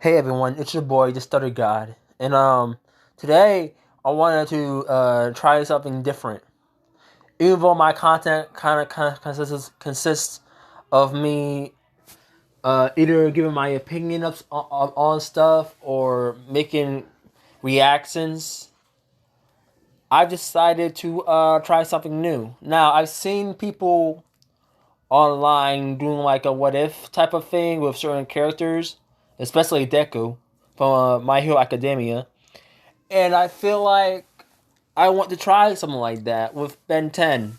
Hey everyone, it's your boy, the Stutter God, and today I wanted to try something different. Even though my content kind of consists of me either giving my opinion on stuff or making reactions, I've decided to try something new. Now I've seen people online doing like a what if type of thing with certain characters, especially Deku from My Hero Academia. And I feel like I want to try something like that with Ben 10.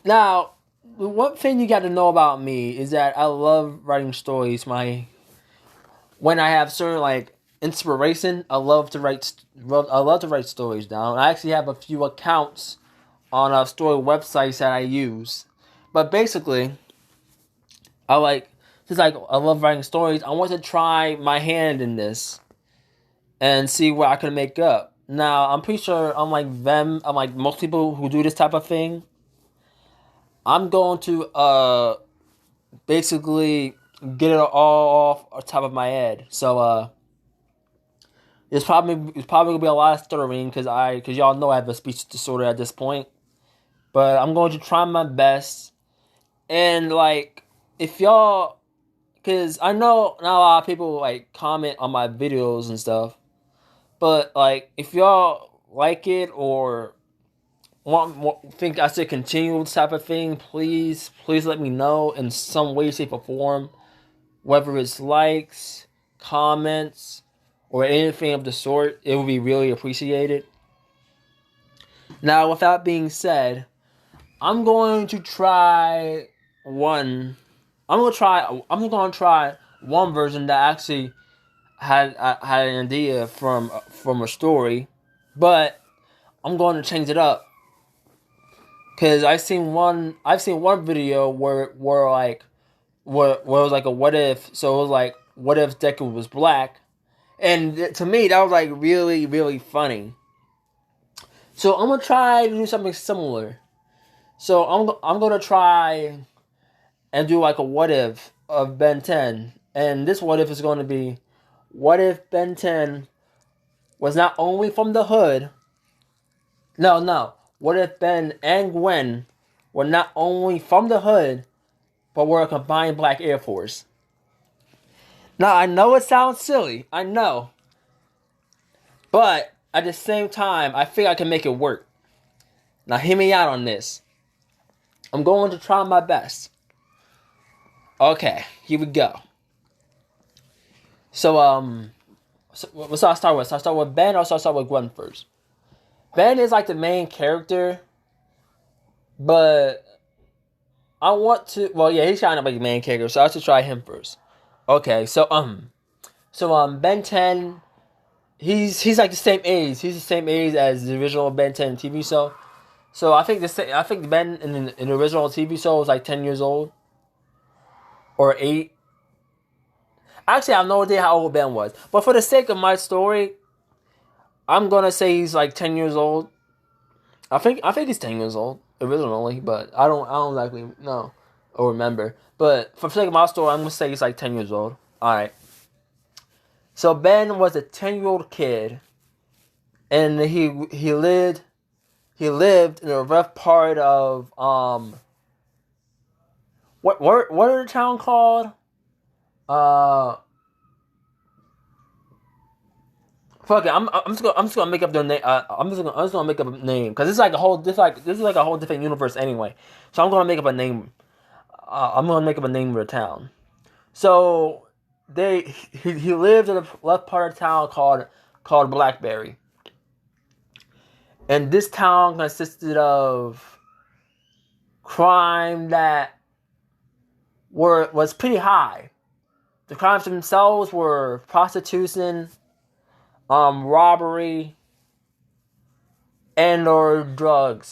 Now, one thing you got to know about me is that I love writing stories. When I have certain like inspiration, I love to write stories down. I actually have a few accounts on story websites that I use. But basically, I like since I love writing stories, I want to try my hand in this and see what I can make up. Now, I'm pretty sure, unlike most people who do this type of thing, I'm going to basically get it all off the top of my head. So it's probably gonna be a lot of stuttering because y'all know I have a speech disorder at this point. But I'm going to try my best and like if y'all because I know not a lot of people like comment on my videos and stuff. But like, if y'all like it or think I should continue this type of thing, please let me know in some way, shape, or form. Whether it's likes, comments, or anything of the sort, it would be really appreciated. Now, with that being said, I'm going to try one. I'm gonna try one version that actually had an idea from a story, but I'm going to change it up because I've seen one video where it was like a what if. So it was like what if Deku was black, and to me that was like really funny. So I'm gonna try to do something similar. So I'm gonna try and do like a what if of Ben 10, and this what if is going to be what if Ben 10 was not only from the hood. No, no. What if Ben and Gwen were not only from the hood, but were a combined black Air Force? Now, I know it sounds silly. I know. But at the same time, I think I can make it work. Now, hear me out on this. I'm going to try my best. Okay, here we go. So, what should I start with? Should I start with Ben or should I start with Gwen first? Ben is like the main character, but I want to. Well, yeah, he's kind of like the main character, so I should try him first. Okay, Ben 10, he's like the same age. He's the same age as the original Ben 10 TV show. So I think Ben in the original TV show was like 10 years old or 8. Actually, I have no idea how old Ben was, but for the sake of my story, I'm gonna say he's like 10 years old. I think he's 10 years old originally, but I don't exactly know or remember. But for the sake of my story, I'm gonna say he's like 10 years old. All right. So Ben was a 10-year-old kid, and he lived in a rough part of what are the town called? Uh, Fuck it. I'm just gonna make up their name. I'm just gonna make up a name because this is like a whole different universe anyway. So I'm gonna make up a name. I'm gonna make up a name of a town. So he lived in a left part of town called Blackberry, and this town consisted of crime that was pretty high. The crimes themselves were prostitution, robbery, and or drug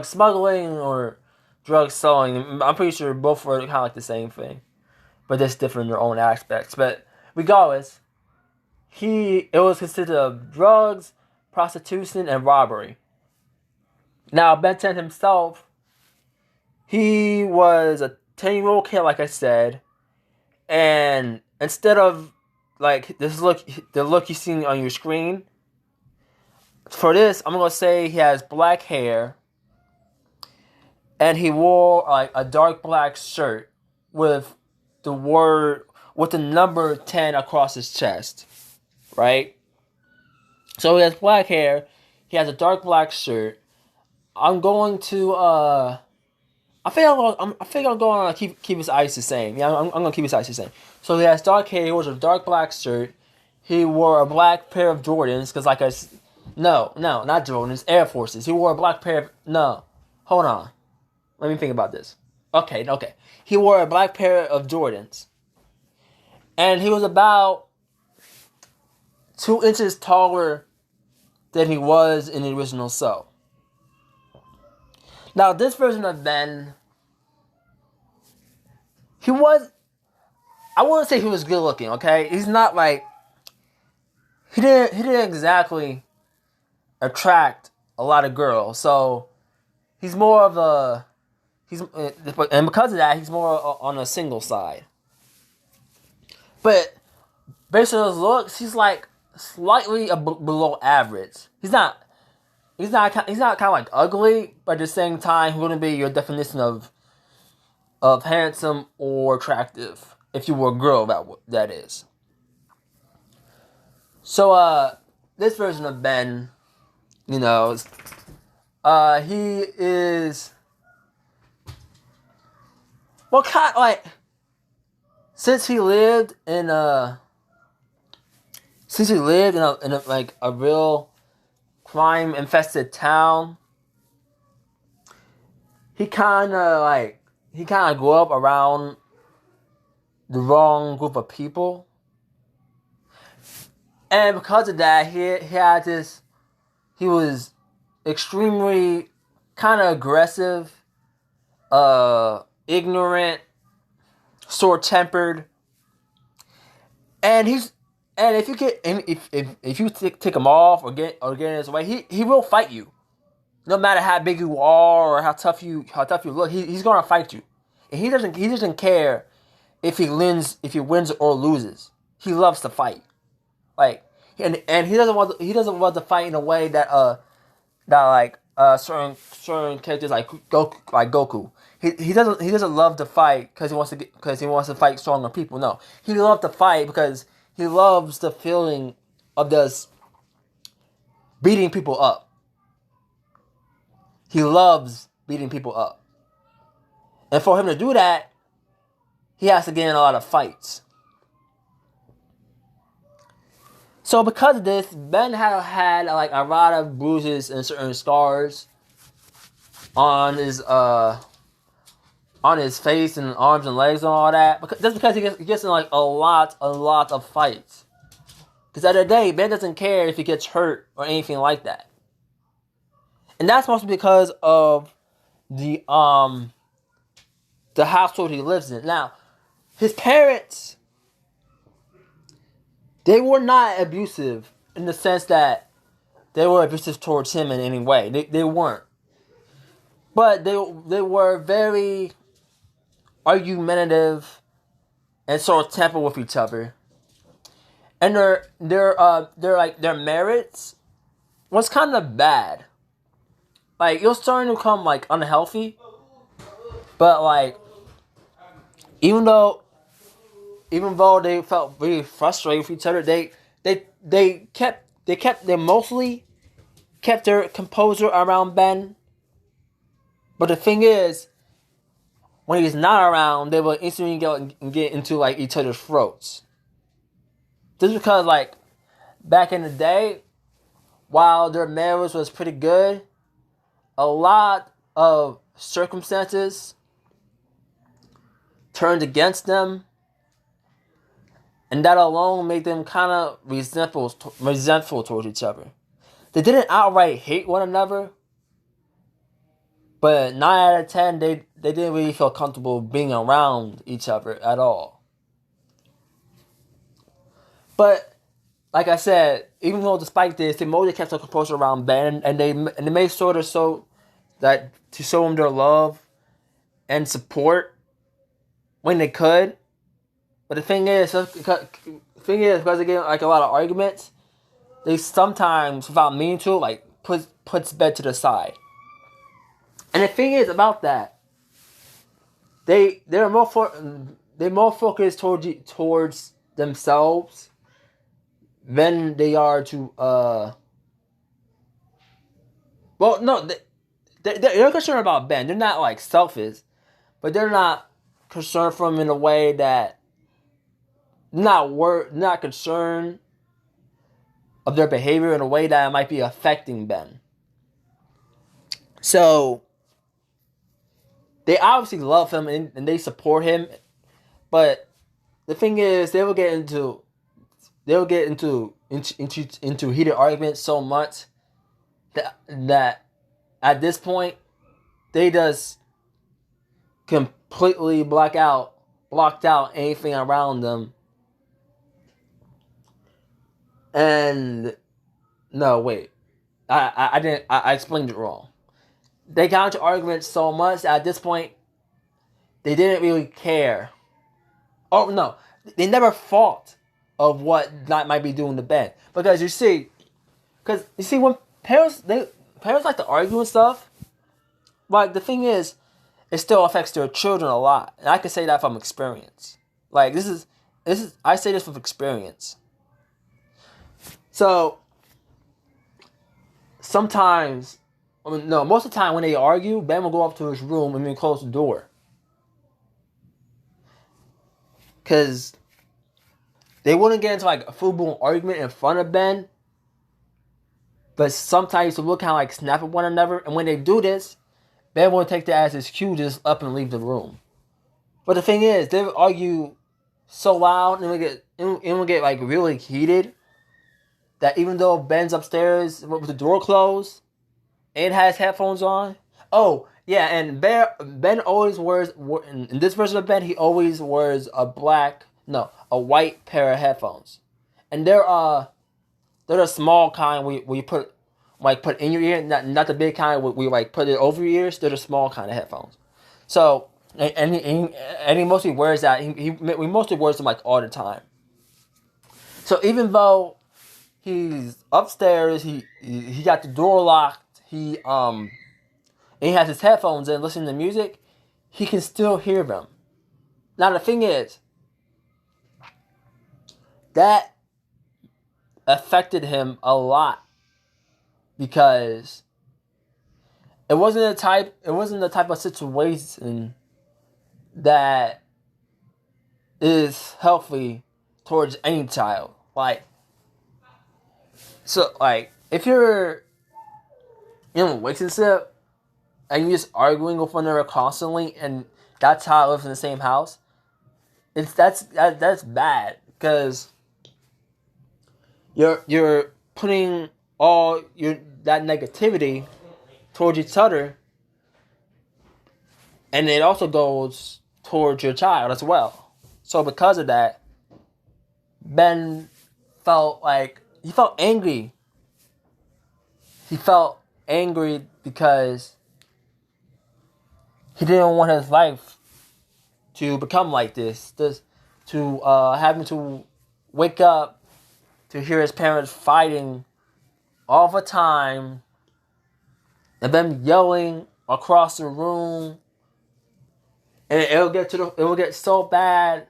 smuggling or drug selling. I'm pretty sure both were kind of like the same thing, but just different in their own aspects. But regardless, it was consisted of drugs, prostitution, and robbery. Now Ben 10 himself, he was a 10-year-old kid, like I said, And instead of like the look you see on your screen, for this, I'm gonna say he has black hair, and he wore like a dark black shirt with the word with the number 10 across his chest, right? So he has black hair. He has a dark black shirt. I'm going to I think I'm going to keep his eyes the same. Yeah, I'm gonna keep his eyes the same. So he has dark hair. He wears a dark black shirt. He wore a black pair of Jordans because no, not Jordans, Air Forces. He wore a black pair of no. Hold on, let me think about this. Okay. He wore a black pair of Jordans, and he was about 2 inches taller than he was in the original So. Now, this version of Ben, I wouldn't say he was good looking, okay? He's not like, he didn't exactly attract a lot of girls, so he's more of a, and because of that, he's more on a single side. But based on his looks, he's like slightly below average. He's not kind of like ugly, but at the same time, he wouldn't be your definition of handsome or attractive if you were a girl. That is. So this version of Ben, he is kind of like since he lived in a like a real crime infested town, he kind of grew up around the wrong group of people, and because of that, he was extremely kind of aggressive, ignorant, short-tempered, and if you take him off or get in his way, he will fight you. No matter how big you are or how tough you look, he's gonna fight you. And he doesn't care if he wins or loses. He loves to fight. Like and he doesn't want to fight in a way that certain characters like Goku. He doesn't love to fight because he wants to fight stronger people. No, he loves to fight because he loves the feeling of just beating people up. He loves beating people up. And for him to do that, he has to get in a lot of fights. So because of this, Ben had like a lot of bruises and certain scars on his face and arms and legs and all that. Just because he gets in like a lot of fights. Because at the end of the day, Ben doesn't care if he gets hurt or anything like that. And that's mostly because of the household he lives in. Now, his parents, they were not abusive in the sense that they were abusive towards him in any way. They weren't. But they were very argumentative and sort of temper with each other. And their marriage was kind of bad. Like, it was starting to become like unhealthy. But like, even though they felt really frustrated with each other, they mostly kept their composure around Ben. But the thing is, when he's not around, they will instantly get into like each other's throats. Just because like back in the day, while their marriage was pretty good, a lot of circumstances turned against them, and that alone made them kind of resentful towards each other. They didn't outright hate one another, but 9 out of 10, they didn't really feel comfortable being around each other at all. But like I said, even though despite this, they mostly kept their composure around Ben, and they made sort of so that to show him their love and support when they could. But the thing is, because they get like a lot of arguments, they sometimes, without meaning to, like puts Ben to the side. And the thing is about that, they're more focused towards themselves than they are to Well, no, they're concerned about Ben. They're not like selfish, but they're not concerned for him in a way that not concerned of their behavior in a way that might be affecting Ben. So they obviously love him and they support him, but the thing is, they will get into heated arguments so much that at this point they just completely blocked out anything around them. And no, wait, I didn't. I explained it wrong. They got into arguments so much that at this point they didn't really care. Oh no, they never thought of what that might be doing to Ben, because you see when parents like to argue and stuff. Like, the thing is, it still affects their children a lot, and I can say that from experience. Like, this is I say this from experience. So sometimes, most of the time when they argue, Ben will go up to his room and then close the door, because they wouldn't get into like a full-blown argument in front of Ben, but sometimes they will kind of like snap at one another, and when they do this, Ben will take that as his cue to just up and leave the room. But the thing is, they will argue so loud and it will get like really heated that even though Ben's upstairs with the door closed and has headphones on, oh yeah, and Ben always wears, in this version of Ben, he always wears a white pair of headphones, and they're the small kind where you put in your ear, not the big kind where you like put it over your ears. They're the small kind of headphones. So and he mostly wears that. He mostly wears them like all the time. So even though he's upstairs, he got the door locked. He has his headphones in, listening to music. He can still hear them. Now the thing is, that affected him a lot, because it wasn't the type of situation that is healthy towards any child. If you're in a relationship and you're just arguing with one another constantly, and that's how I live in the same house, that's bad, because you're putting all that negativity towards each other, and it also goes towards your child as well. So because of that, Ben felt angry. He felt angry because he didn't want his life to become like this. To having to wake up to hear his parents fighting all the time, and them yelling across the room, and it will get so bad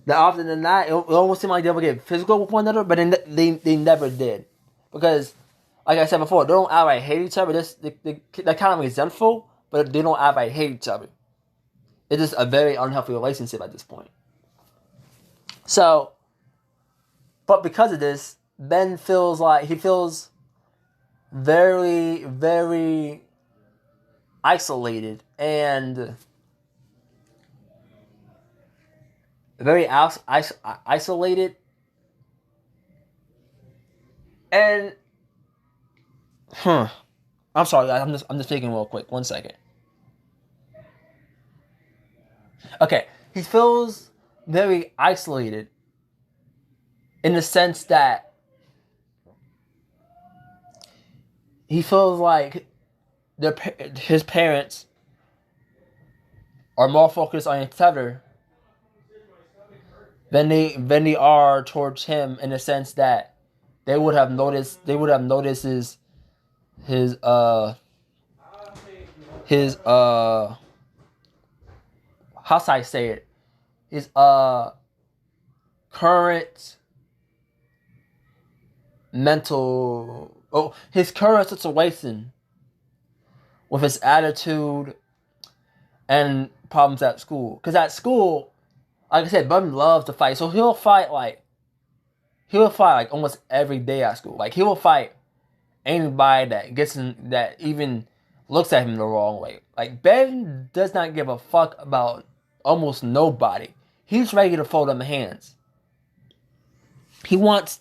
that often than not, it almost seemed like they would get physical with one another, but they never did, because, like I said before, they don't outright hate each other. They're kind of resentful, but they don't outright hate each other. It's just a very unhealthy relationship at this point. So, but because of this, Ben feels very, very isolated and very isolated, and I'm sorry, I'm just thinking real quick. 1 second. Okay, he feels very isolated in the sense that he feels like his parents are more focused on each other than they are towards him, in the sense that they would have noticed his his how should I say it, his current his current situation with his attitude and problems at school. Because at school, like I said, Button loves to fight, so he'll fight like almost every day at school. Like he will fight anybody that even looks at him the wrong way. Like Ben does not give a fuck about almost nobody. He's ready to fold them hands. He wants,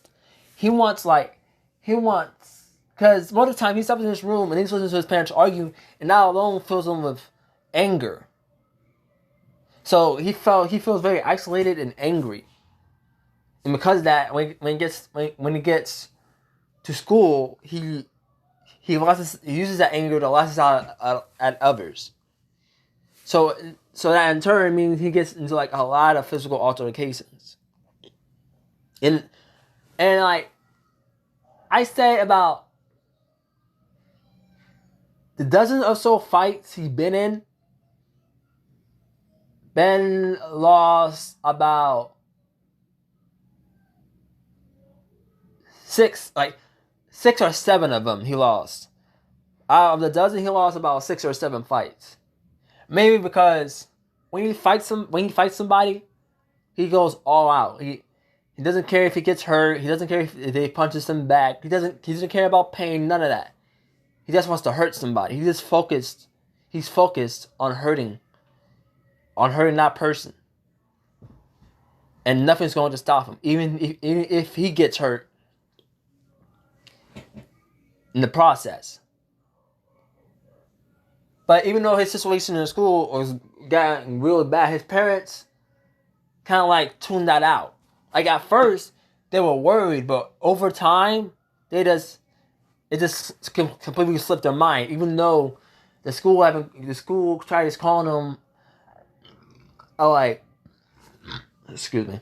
because most of the time he's up in his room and he's listening to his parents argue, and that alone fills him with anger. So he feels very isolated and angry, and because of that, when he gets to school, he uses that anger to lash out at others. So that in turn means he gets into like a lot of physical altercations. And like I say, about the dozen or so fights he's been in, Ben lost about six or seven of them. He lost. Out of the dozen, he lost about 6 or 7 fights. Maybe because when he fights somebody, he goes all out. He doesn't care if he gets hurt. He doesn't care if they punches him back. He doesn't care about pain. None of that. He just wants to hurt somebody. He's focused on hurting that person, and nothing's going to stop him. Even if he gets hurt in the process. But even though his situation in school was getting really bad, his parents kind of like tuned that out. Like at first, they were worried, but over time, it just completely slipped their mind. Even though the school tried calling them, excuse me,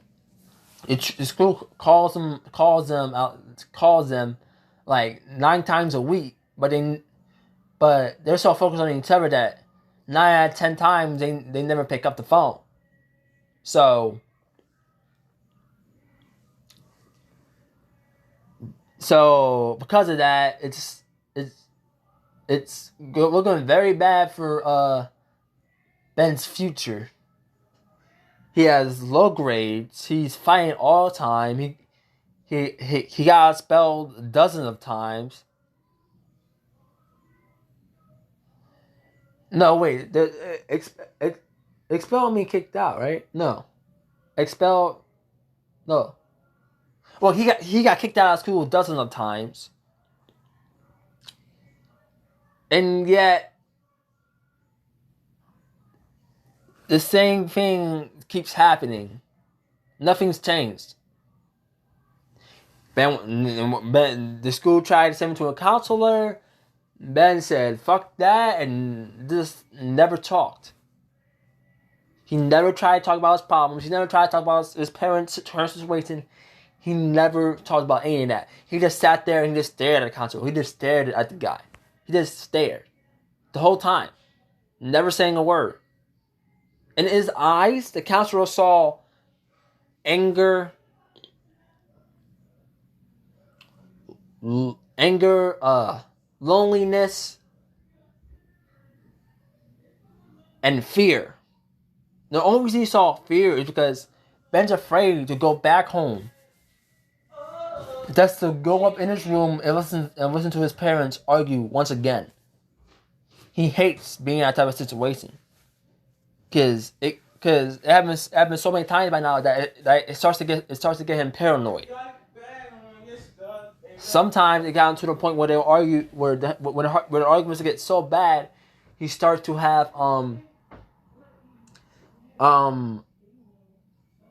the school calls them like 9 times a week, but they're so focused on each other that 9 out of 10 times they never pick up the phone. So because of that, it's looking very bad for Ben's future. He has low grades. He's fighting all the time. He got expelled dozens of times. No, wait. Expelled means kicked out, right? No. Expelled. No. Well, he got kicked out of school dozens of times. And yet, the same thing keeps happening. Nothing's changed. Ben, the school tried to send him to a counselor. Ben said, fuck that, and just never talked. He never tried to talk about his problems. He never tried to talk about his parents' current situation. He never talked about any of that. He just sat there and he just stared at the counselor. He just stared at the guy. He just stared the whole time, never saying a word. In his eyes, the counselor saw anger, loneliness, and fear. The only reason he saw fear is because Ben's afraid to go back home. Just to go up in his room and listen to his parents argue once again. He hates being in that type of situation. Because it happens so many times by now that it starts to get him paranoid. Sometimes it got to the point where they'll argue, where the arguments get so bad, he starts to have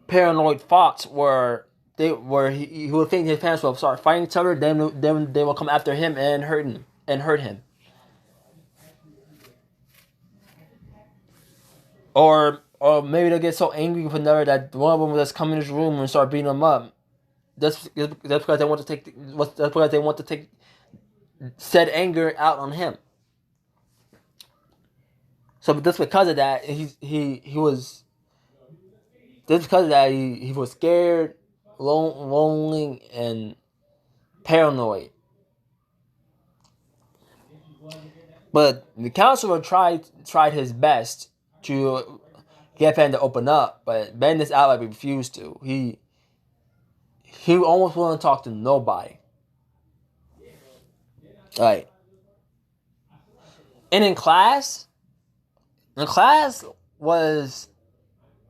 paranoid thoughts where he would think his parents will start fighting each other, then they will come after him and hurt him. Or or maybe they'll get so angry with another that one of them will just come in his room and start beating him up. That's because they want to take. That's because they want to take said anger out on him. So just because of that, he was. Just because of that, he was scared, lonely, and paranoid. But the counselor tried his best to get Ben to open up, but Ben just outright refused to. He almost wouldn't talk to nobody. Right. And in class was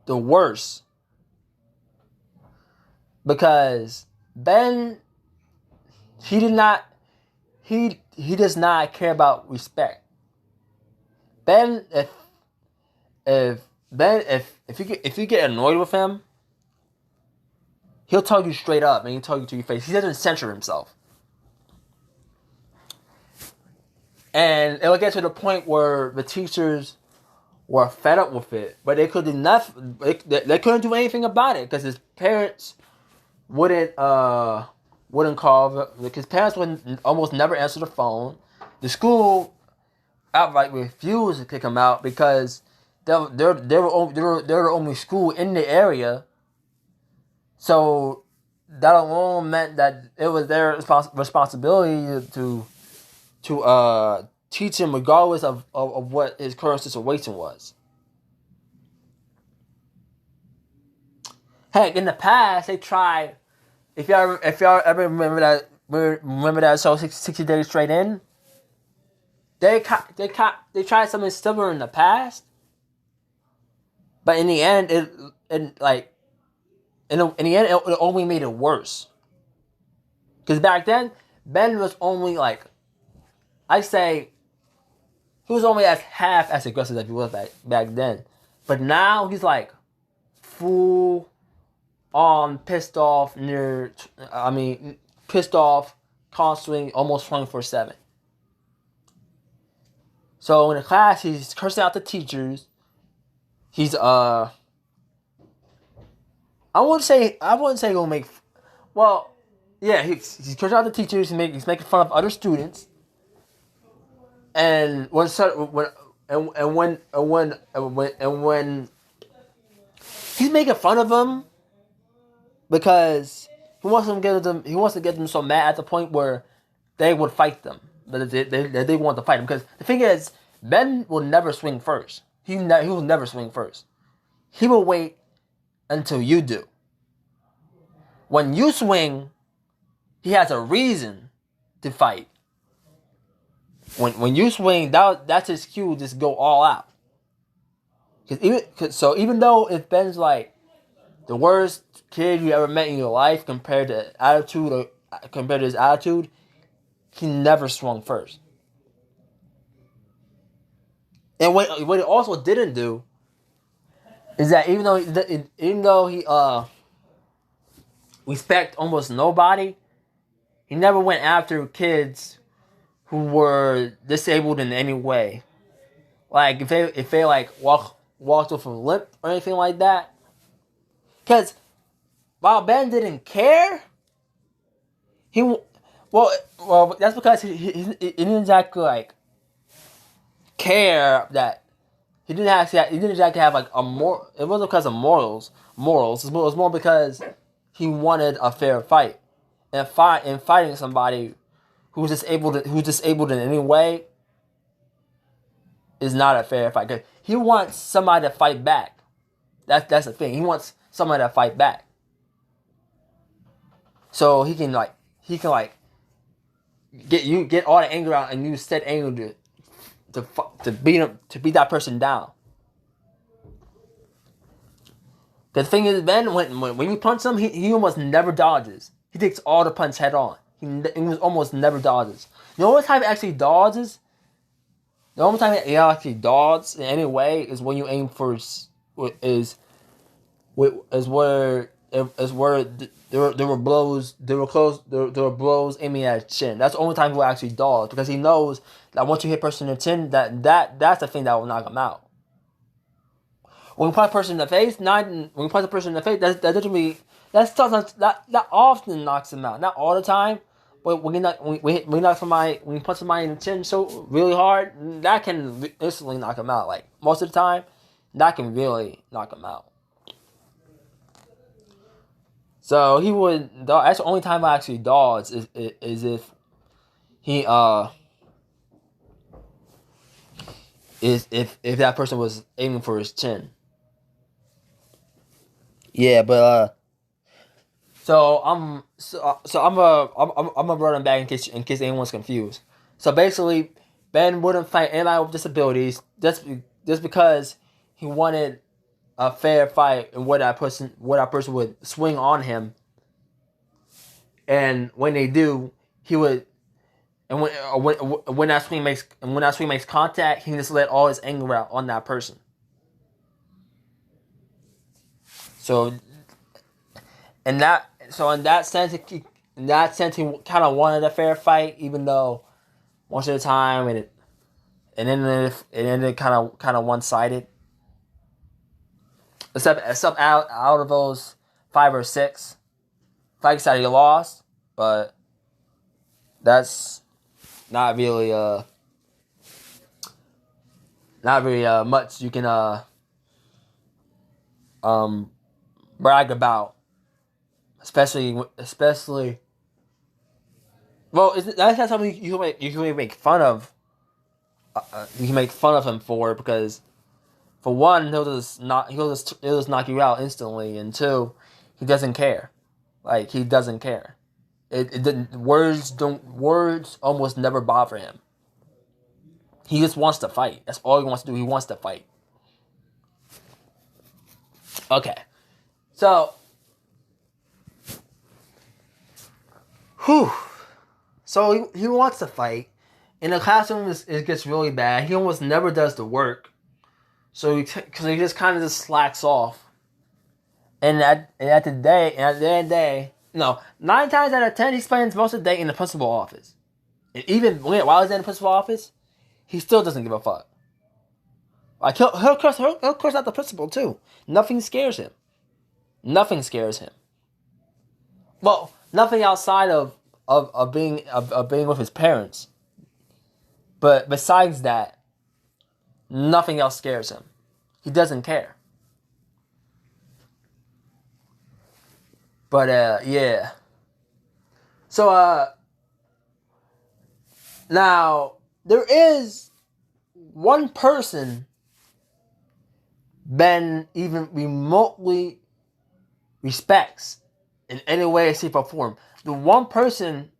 the worst. Because Ben, he does not care about respect. Ben, if you get annoyed with him, he'll tell you straight up and he'll tell you to your face. He doesn't censor himself. And it'll get to the point where the teachers were fed up with it, but they could do nothing. They couldn't do anything about it because his parents wouldn't call. His parents would almost never answer the phone. The school outright refused to kick him out because they're the only school in the area. So that alone meant that it was their responsibility to teach him regardless of what his current situation was. Heck, in the past they tried. If y'all ever remember that show 60 Days Straight In, they tried something similar in the past, but in the end it only made it worse. Because back then Ben was only I say he was only half as aggressive as he was back then. But now he's full on pissed off constantly, almost 24/7. So in the class he's cursing out the teachers. He's I wouldn't say he'll make he's cursing out the teachers, he's making fun of other students. And when he's making fun of them because he wants to get them so mad at the point where they would fight them. That they want to fight him. Because the thing is, Ben will never swing first. He will never swing first. He will wait until you do. When you swing, he has a reason to fight. When you swing, that's his cue to just go all out. Even though if Ben's the worst kid you ever met in your life compared to his attitude, he never swung first. And what he also didn't do is that even though he respect almost nobody, he never went after kids who were disabled in any way. If they walked with a limp or anything like that. Because while Ben didn't care, that's because he didn't exactly care that he didn't exactly have a more. It wasn't because of morals. It was more because he wanted a fair fight, and fighting somebody who's disabled in any way is not a fair fight. 'Cause he wants somebody to fight back. That's the thing. He wants somebody to fight back. So he can get all the anger out and use said anger to beat that person down. The thing is, Ben, when you punch him, he almost never dodges. He takes all the punch head on. He almost never dodges. The only time he actually dodges, in any way is when you aim for there were blows aiming at his chin. That's the only time he will actually dodge, because he knows that once you hit a person in the chin, that's the thing that will knock him out. When you punch a person in the face, when you punch a person in the face, that doesn't mean that often knocks them out. Not all the time, but when you punch somebody in the chin so really hard, that can instantly knock them out. Like most of the time, that can really knock them out. So he would. That's the only time I actually dodge is if he is if that person was aiming for his chin. Yeah, but so I'm gonna run him back in case anyone's confused. So basically, Ben wouldn't fight anybody with disabilities just because he wanted a fair fight and what that person would swing on him. And when they do, he would. And when that swing makes contact, he can just let all his anger out on that person. So in that sense, he kind of wanted a fair fight, even though most of the time it ended kind of one sided. Except out of those 5 or 6 fights that he lost, but that's not really much you can brag about, especially well, that's not something you can make fun of. You can make fun of him for, because for one, he'll just knock you out instantly, and two, he doesn't care. Like, he doesn't care. Words almost never bother him. He just wants to fight. That's all he wants to do. He wants to fight. Okay. So, So he wants to fight. In the classroom, it gets really bad. He almost never does the work. So because he just kind of slacks off. And at the end of the day, no, 9 times out of 10, he spends most of the day in the principal office. And even while he's in the principal office, he still doesn't give a fuck. Like he'll curse out the principal too. Nothing scares him. Nothing scares him. Well, nothing outside of being with his parents. But besides that, nothing else scares him. He doesn't care. But yeah. So now there is one person Ben even remotely respects in any way, shape, or form. The one person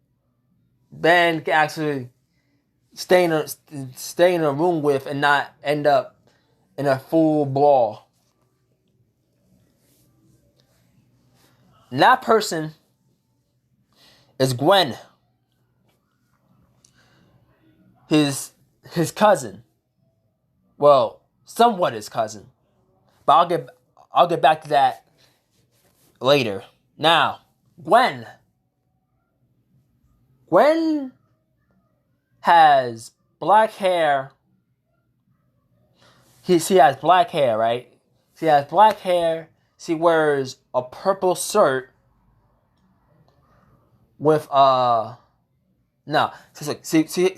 Ben can actually stay in a room with and not end up in a full brawl. And that person is Gwen, his cousin. Well, somewhat his cousin, but I'll get back to that later. Now, Gwen has black hair. She has black hair, right? She has black hair. She wears a purple shirt with no. She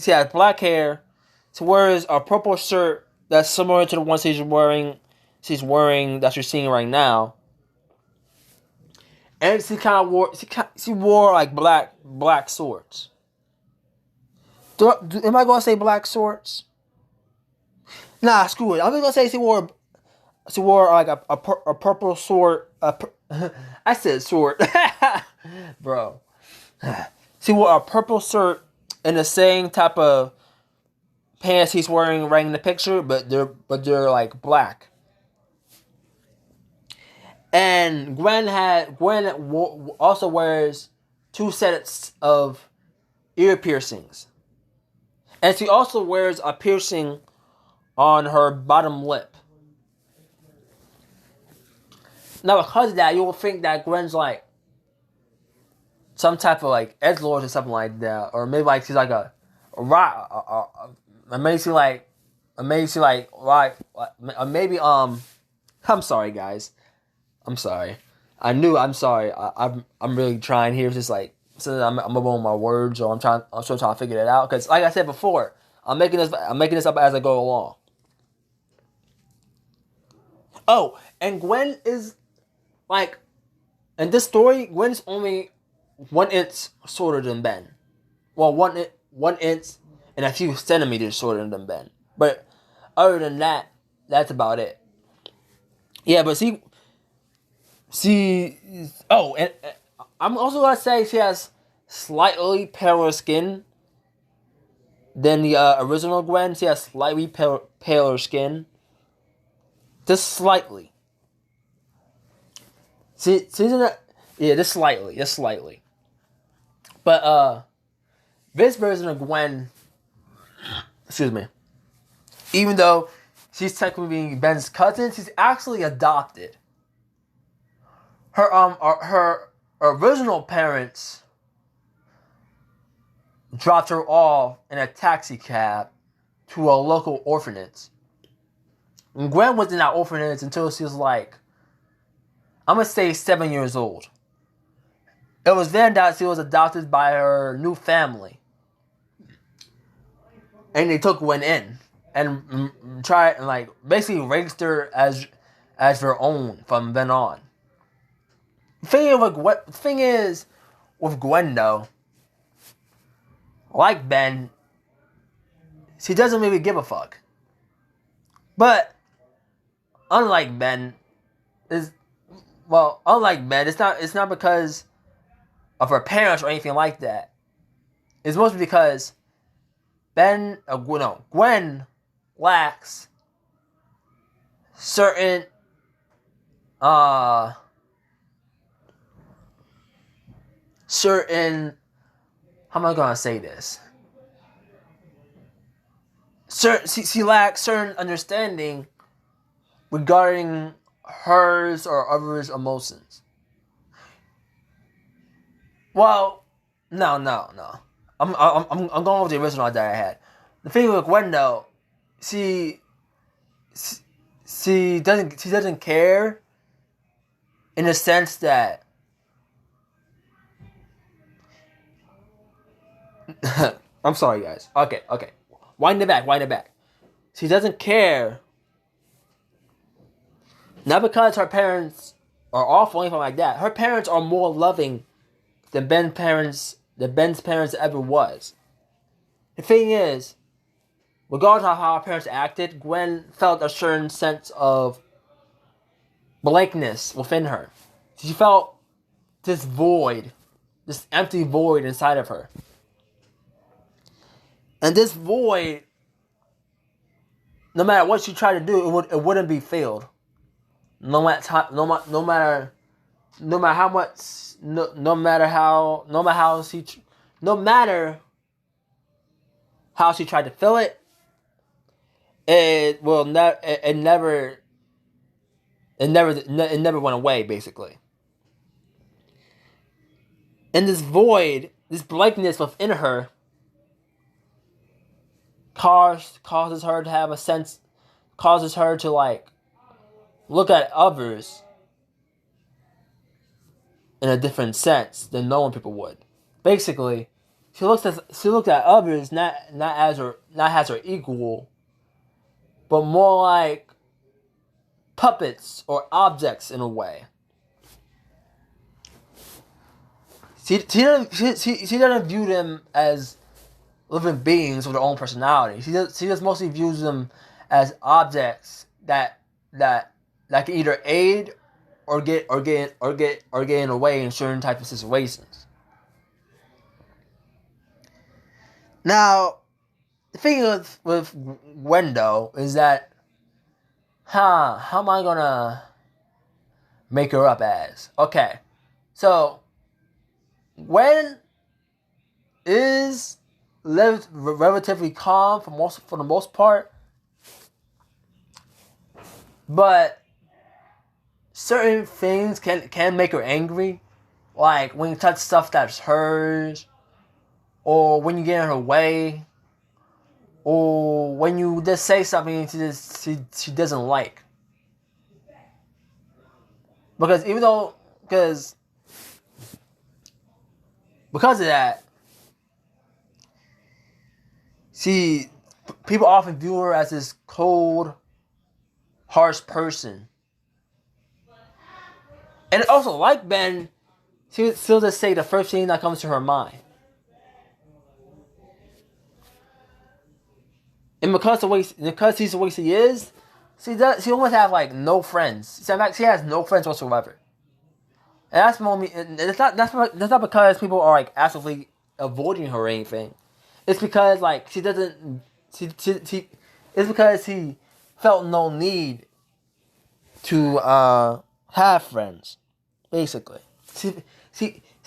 has black hair. She wears a purple shirt that's similar to the one she's wearing that you're seeing right now. And she wore like black shorts. Am I gonna say black shorts? Nah, screw it. I'm just gonna say she wore like a purple short. I said short, bro. She wore a purple shirt and the same type of pants he's wearing right in the picture, but they're like black. And Gwen also wears 2 sets of ear piercings, and she also wears a piercing on her bottom lip. Now, because of that, you will think that Gwen's like some type of like edgelord or something like that, or maybe like she's like a rock, maybe she like maybe I'm sorry, guys. I'm sorry. I'm sorry. I'm really trying here. It's just like so I'm on my words, or I'm still trying to figure it out. Because like I said before, I'm making this up as I go along. Oh, and Gwen is like in this story, Gwen's only 1 inch shorter than Ben. Well, 1 inch and a few centimeters shorter than Ben. But other than that, that's about it. Yeah, but see, oh, and I'm also gonna say she has slightly paler skin than the original Gwen. She has slightly paler skin, just slightly. She's yeah, just slightly. But this version of Gwen, excuse me, even though she's technically Ben's cousin, she's actually adopted. Her original parents dropped her off in a taxi cab to a local orphanage. And Gwen was in that orphanage until she was like, I'm gonna say 7 years old. It was then that she was adopted by her new family, and they took Gwen in and tried and like basically raised her as their own from then on. The thing is with Gwen though, like Ben, she doesn't really give a fuck. But unlike Ben, unlike Ben, it's not because of her parents or anything like that. It's mostly because Gwen lacks certain how am I gonna say this? She lacks certain understanding regarding hers or others' emotions. Well, no. I'm going with the original that I had. The thing with Gwen though, she doesn't care in the sense that I'm sorry guys. Okay. Wind it back. She doesn't care. Not because her parents are awful or anything like that. Her parents are more loving than Ben's parents ever was. The thing is, regardless of how her parents acted, Gwen felt a certain sense of blankness within her. She felt this void, this empty void inside of her. And this void, no matter what she tried to do, it wouldn't be filled. No matter how she tried to fill it, it never went away, basically. And this void, this blankness within her, causes her to have a sense, causes her to like look at others in a different sense than normal people would. Basically, she looked at others not as her equal, but more like puppets or objects in a way. She doesn't view them as living beings with their own personality. She just mostly views them as objects that can either aid or get in the way in certain types of situations. Now, the thing with Wendo is that, how am I gonna make her up as? Okay, so Gwen lived relatively calm for the most part, but certain things can make her angry, like when you touch stuff that's hers, or when you get in her way, or when you just say something she doesn't like. Because even though, because of that, see, people often view her as this cold, harsh person. And also, like Ben, she'll just say the first thing that comes to her mind. And because he's the way she is, she almost have like no friends. In fact, she has no friends whatsoever. And that's moment. And it's not that's not because people are like actively avoiding her or anything. It's because like she doesn't. She it's because he felt no need to have friends. Basically, she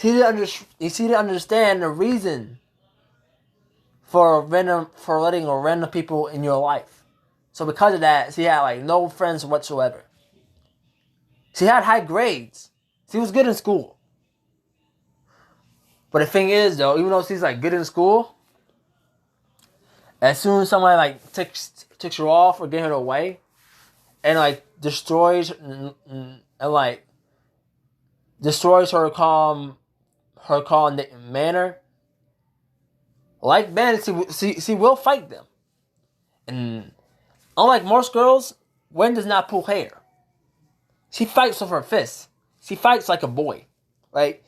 didn't understand the reason for letting random people in your life. So because of that, she had like no friends whatsoever. She had high grades. She was good in school. But the thing is though, even though she's like good in school, as soon as somebody like takes her off or get her away, and like destroys her calm manner, like Ben, she will fight them. And unlike most girls, Gwen does not pull hair. She fights with her fists. She fights like a boy. Like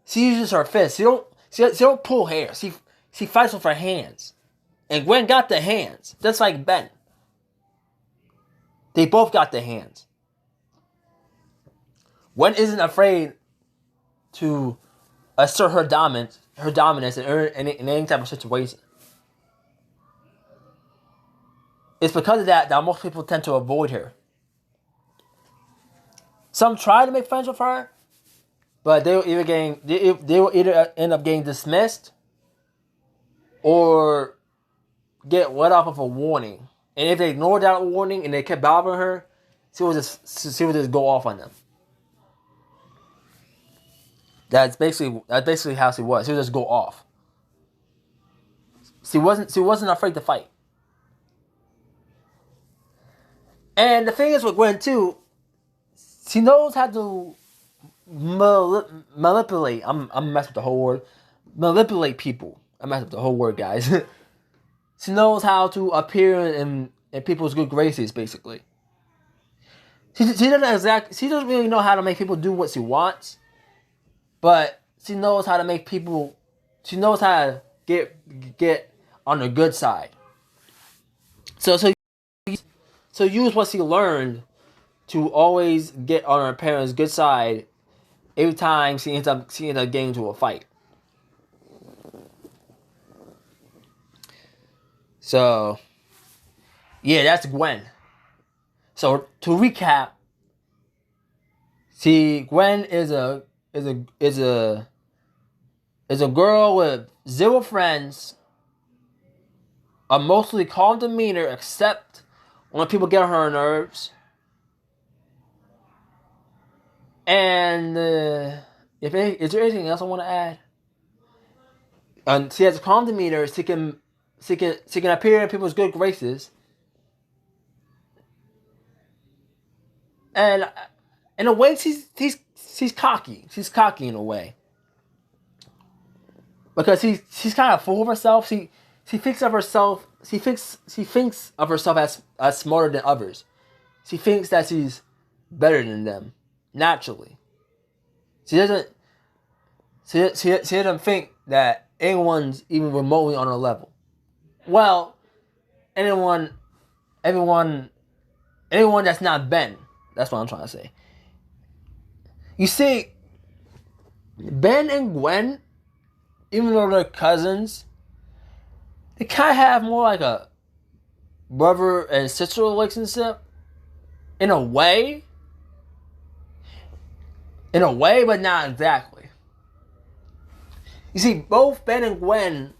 she uses her fists. She don't pull hair. She fights with her hands. And Gwen got the hands, just like Ben. They both got the hands. Gwen isn't afraid to assert her dominance in any type of situation. It's because of that most people tend to avoid her. Some try to make friends with her, but they will either end up getting dismissed or get let off of a warning. And if they ignored that warning and they kept bothering her, she would just go off on them. That's basically how she was. She would just go off. She wasn't afraid to fight. And the thing is with Gwen too, she knows how to manipulate. I'm messing with the whole word. Manipulate people. I messed up the whole word, guys. She knows how to appear in people's good graces, basically. She doesn't really know how to make people do what she wants, but she knows how to make people. She knows how to get on the good side. So use what she learned to always get on her parents' good side every time she ends up getting into a fight. So, yeah, that's Gwen. So to recap, see, Gwen is a girl with zero friends, a mostly calm demeanor, except when people get on her nerves. And is there anything else I want to add? And she has a calm demeanor. She can appear in people's good graces. And in a way, she's cocky. She's cocky in a way. Because she's kind of full of herself. She thinks of herself. She thinks of herself as smarter than others. She thinks that she's better than them naturally. She doesn't think that anyone's even remotely on her level. Well, everyone that's not Ben. That's what I'm trying to say. You see, Ben and Gwen, even though they're cousins, they kind of have more like a brother and sister relationship. In a way, but not exactly. You see, both Ben and Gwen,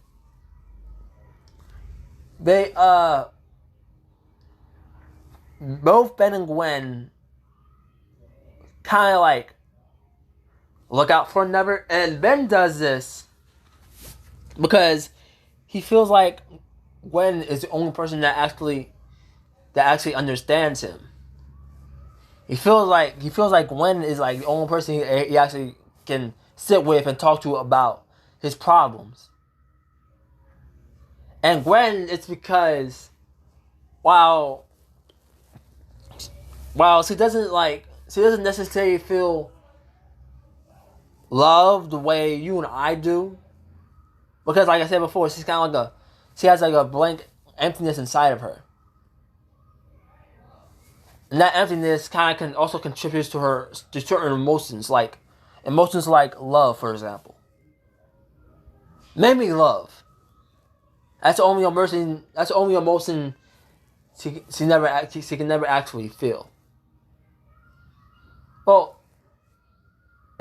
kind of like look out for another, and Ben does this because he feels like Gwen is the only person that actually understands him. he feels like Gwen is like the only person he actually can sit with and talk to about his problems. And Gwen, it's because while she doesn't necessarily feel love the way you and I do, because like I said before, she has like a blank emptiness inside of her. And that emptiness kind of can also contribute to certain emotions like love, for example. Maybe love. That's the only emotion. That's the only emotion she can never actually feel. Well,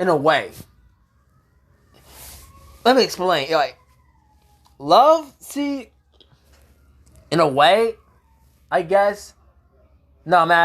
in a way. Let me explain. Like love, see, in a way, I guess. No, man.